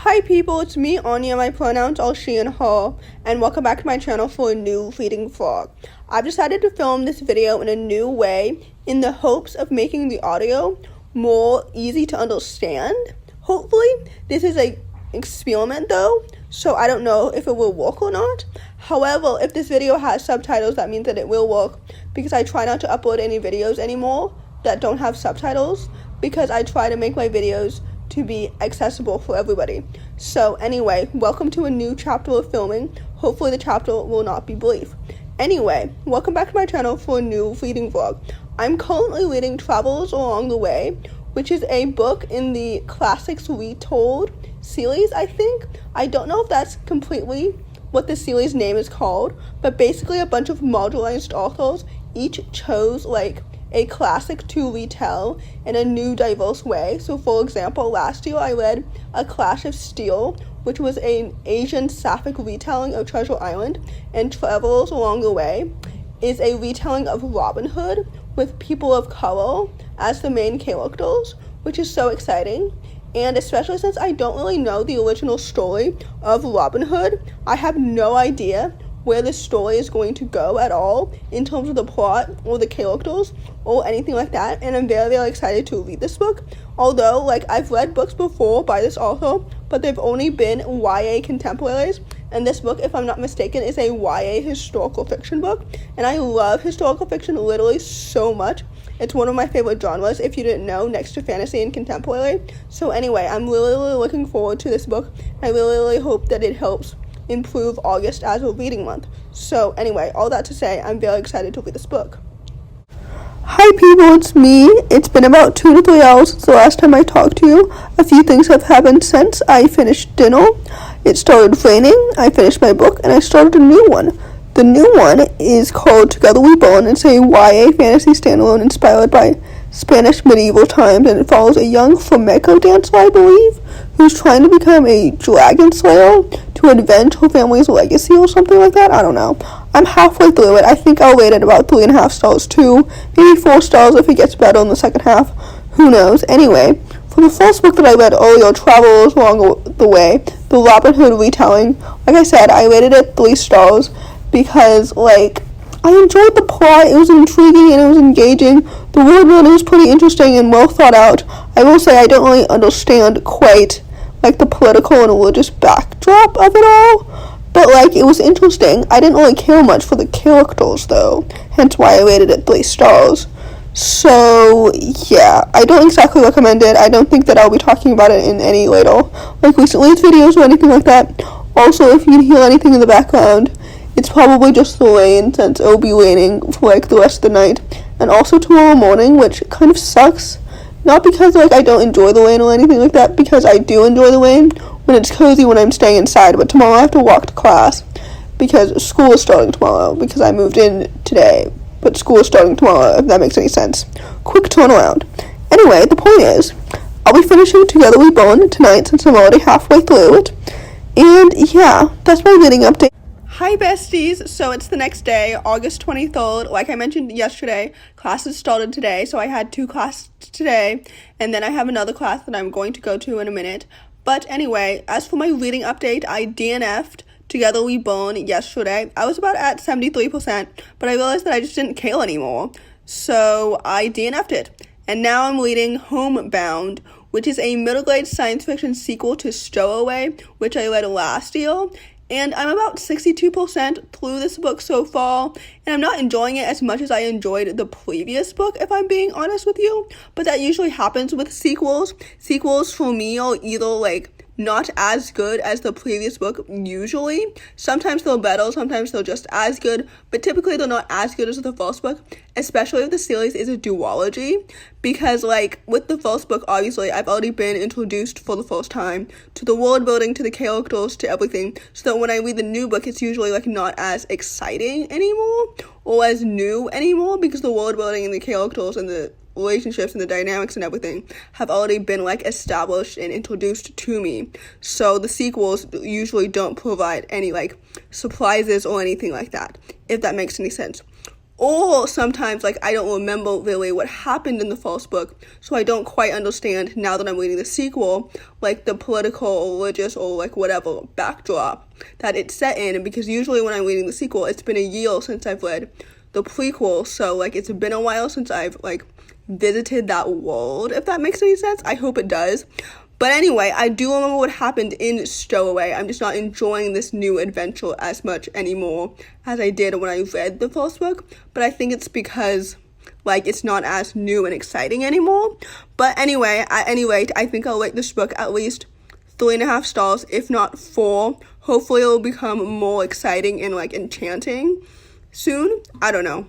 Hi people, it's me, Anja, my pronouns are she and her, and welcome back to my channel for a new reading vlog. I've decided to film this video in a new way in the hopes of making the audio more easy to understand. Hopefully, this is an experiment though, so I don't know if it will work or not. However, if this video has subtitles, that means that it will work because I try not to upload any videos anymore that don't have subtitles because I try to make my videos to be accessible for everybody. So anyway, welcome to a new chapter of filming. Hopefully the chapter will not be brief. Anyway, welcome back to my channel for a new reading vlog. I'm currently reading Travels Along the Way, which is a book in the Classics Retold series, I think. I don't know if that's completely what the series name is called, but basically a bunch of marginalized authors each chose like a classic to retell in a new diverse way. So for example, last year I read A Clash of Steel, which was an Asian Sapphic retelling of Treasure Island, and Travels Along the Way is a retelling of Robin Hood with people of color as the main characters, which is so exciting. And especially since I don't really know the original story of Robin Hood, I have no idea where the story is going to go at all in terms of the plot or the characters or anything like that, and I'm very, very excited to read this book. Although, like, I've read books before by this author, but they've only been YA contemporaries, and this book, if I'm not mistaken, is a YA historical fiction book, and I love historical fiction literally so much. It's one of my favorite genres, if you didn't know, next to fantasy and contemporary. So anyway, I'm really, really looking forward to this book. I really, really hope that it helps improve August as a reading month. So anyway, all that to say, I'm very excited to read this book. Hi people, it's me. It's been about 2 to 3 hours since the last time I talked to you. A few things have happened since. I finished dinner, it started raining, I finished my book, and I started a new one. The new one is called Together We Burn. It's a YA fantasy standalone inspired by Spanish medieval times, and it follows a young flamenco dancer, I believe, who's trying to become a dragon slayer to avenge her family's legacy or something like that. I don't know. I'm halfway through it. I think I'll rate it about 3.5 stars too. Maybe 4 stars if it gets better in the second half. Who knows? Anyway, for the first book that I read earlier, Travels Along the Way, the Robin Hood retelling, like I said, I rated it 3 stars because, like, I enjoyed the plot. It was intriguing and it was engaging. The world building was pretty interesting and well thought out. I will say I don't really understand quite like the political and religious backdrop of it all, but like it was interesting. I didn't really care much for the characters though, hence why I rated it 3 stars. So yeah, I don't exactly recommend it. I don't think that I'll be talking about it in any later like recent videos or anything like that. Also, if you can hear anything in the background, it's probably just the rain, since it'll be raining for like the rest of the night, and also tomorrow morning, which kind of sucks. Not because like I don't enjoy the rain or anything like that, because I do enjoy the rain when it's cozy when I'm staying inside, but tomorrow I have to walk to class because school is starting tomorrow, because I moved in today, but school is starting tomorrow, if that makes any sense. Quick turnaround. Anyway, the point is, I'll be finishing Together We Burn tonight since I'm already halfway through it, and yeah, that's my reading update. Hi besties, so it's the next day, August 23rd. Like I mentioned yesterday, classes started today, so I had 2 classes today, and then I have another class that I'm going to go to in a minute. But anyway, as for my reading update, I DNF'd Together We Burn yesterday. I was about at 73%, but I realized that I just didn't care anymore, so I DNF'd it. And now I'm reading Homebound, which is a middle-grade science fiction sequel to Stowaway, which I read last year. And I'm about 62% through this book so far, and I'm not enjoying it as much as I enjoyed the previous book, if I'm being honest with you. But that usually happens with sequels. Sequels for me are either like not as good as the previous book usually. Sometimes they're better, sometimes they're just as good, but typically they're not as good as the first book, especially if the series is a duology, because like with the first book, obviously I've already been introduced for the first time to the world building, to the characters, to everything, so that when I read the new book, it's usually like not as exciting anymore or as new anymore, because the world building and the characters and the relationships and the dynamics and everything have already been like established and introduced to me. So the sequels usually don't provide any like surprises or anything like that, if that makes any sense. Or sometimes, like, I don't remember really what happened in the first book, so I don't quite understand now that I'm reading the sequel, like, the political or religious or, like, whatever backdrop that it's set in, because usually when I'm reading the sequel, it's been a year since I've read the prequel, so, like, it's been a while since I've, like, visited that world, if that makes any sense. I hope it does. But anyway, I do remember what happened in Stowaway. I'm just not enjoying this new adventure as much anymore as I did when I read the first book. But I think it's because, like, it's not as new and exciting anymore. But anyway, at any rate, I think I'll rate this book at least 3.5 stars, if not 4. Hopefully it'll become more exciting and, like, enchanting soon. I don't know.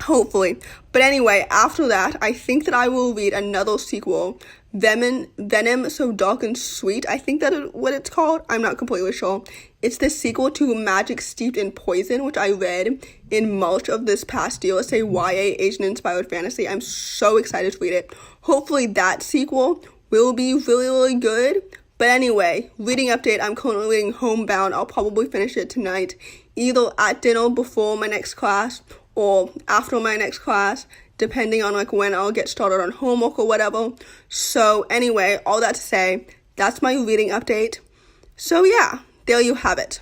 Hopefully. But anyway, after that, I think that I will read another sequel, Venom, So Dark and Sweet. I think that's what it's called. I'm not completely sure. It's the sequel to Magic Steeped in Poison, which I read in March of this past year. It's a YA Asian-inspired fantasy. I'm so excited to read it. Hopefully that sequel will be really, really good. But anyway, reading update, I'm currently reading Homebound. I'll probably finish it tonight, either at dinner before my next class or after my next class, depending on, like, when I'll get started on homework or whatever. So anyway, all that to say, that's my reading update. So yeah, there you have it.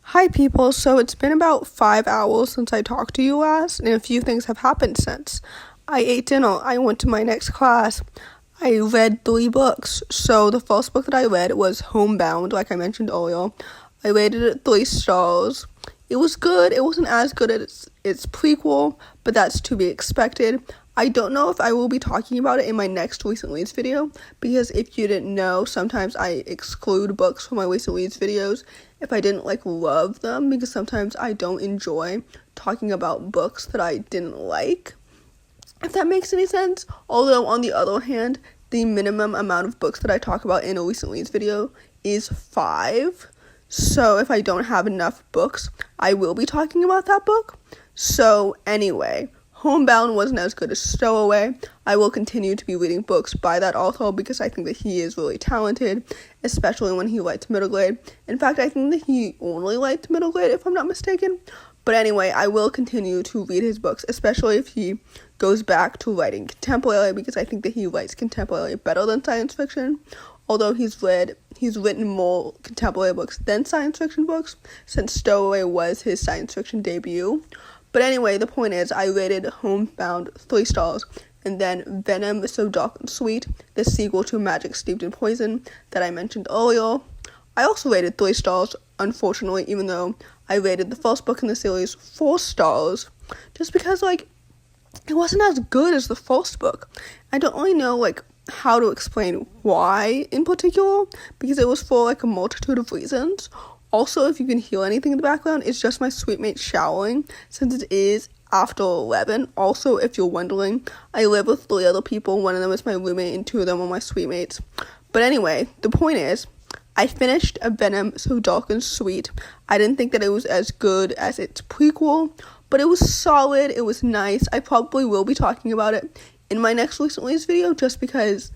Hi people, so it's been about 5 hours since I talked to you last, and a few things have happened since. I ate dinner, I went to my next class, I read 3 books. So the first book that I read was Homebound, like I mentioned earlier. I rated it 3 stars. It was good. It wasn't as good as its prequel, but that's to be expected. I don't know if I will be talking about it in my next recent reads video, because if you didn't know, sometimes I exclude books from my recent reads videos if I didn't, like, love them, because sometimes I don't enjoy talking about books that I didn't like, if that makes any sense. Although, on the other hand, the minimum amount of books that I talk about in a recent reads video is 5. So if I don't have enough books, I will be talking about that book. So anyway, Homebound wasn't as good as Stowaway. I will continue to be reading books by that author because I think that he is really talented, especially when he writes middle grade. In fact, I think that he only writes middle grade, if I'm not mistaken. But anyway, I will continue to read his books, especially if he goes back to writing contemporary, because I think that he writes contemporary better than science fiction. Although he's written more contemporary books than science fiction books, since Stowaway was his science fiction debut. But anyway, the point is, I rated Homebound 3 stars, and then Venom, So Dark and Sweet, the sequel to Magic Steeped in Poison that I mentioned earlier, I also rated 3 stars, unfortunately, even though I rated the first book in the series 4 stars, just because, like, it wasn't as good as the first book. I don't really know, like, how to explain why in particular, because it was for, like, a multitude of reasons. Also, if you can hear anything in the background, it's just my sweet mate showering, since it is after 11. Also, if you're wondering, I live with 3 other people. One of them is my roommate and 2 of them are my sweet mates. But anyway, the point is, I finished a Venom So Dark and Sweet. I didn't think that it was as good as its prequel, but it was solid, it was nice. I probably will be talking about it in my next recent release video, just because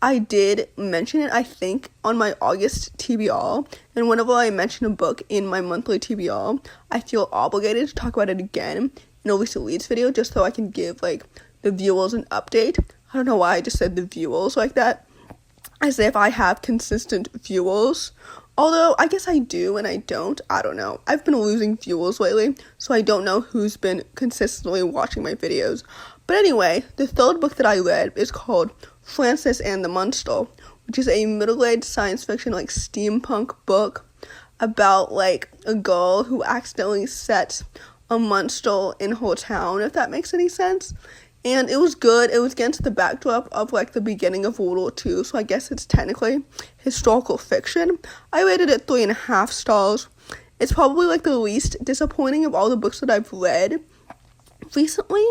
I did mention it, I think, on my August TBR, and whenever I mention a book in my monthly TBR, I feel obligated to talk about it again in a recent reads video, just so I can give, like, the viewers an update. I don't know why I just said the viewers like that, as if I have consistent viewers. Although, I guess I do and I don't. I don't know. I've been losing viewers lately, so I don't know who's been consistently watching my videos. But anyway, the third book that I read is called Francis and the Monster, which is a middle-aged science fiction, like, steampunk book about, like, a girl who accidentally sets a monster in her town, if that makes any sense. And it was good. It was against the backdrop of, like, the beginning of World War II, so I guess it's technically historical fiction. I rated it 3.5 stars. It's probably, like, the least disappointing of all the books that I've read recently.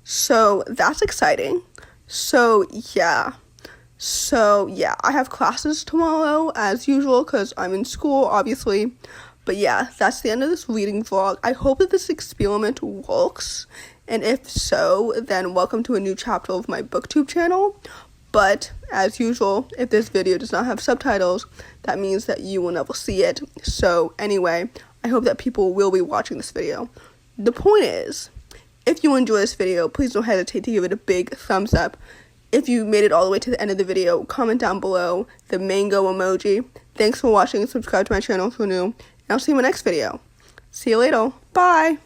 So that's exciting. So yeah, I have classes tomorrow, as usual, because I'm in school, obviously. But yeah, that's the end of this reading vlog. I hope that this experiment works, and if so, then welcome to a new chapter of my booktube channel. But, as usual, if this video does not have subtitles, that means that you will never see it. So, anyway, I hope that people will be watching this video. the point is, if you enjoy this video, please don't hesitate to give it a big thumbs up. If you made it all the way to the end of the video, comment down below the mango emoji. Thanks for watching and subscribe to my channel if you're new. And I'll see you in my next video. See you later. Bye.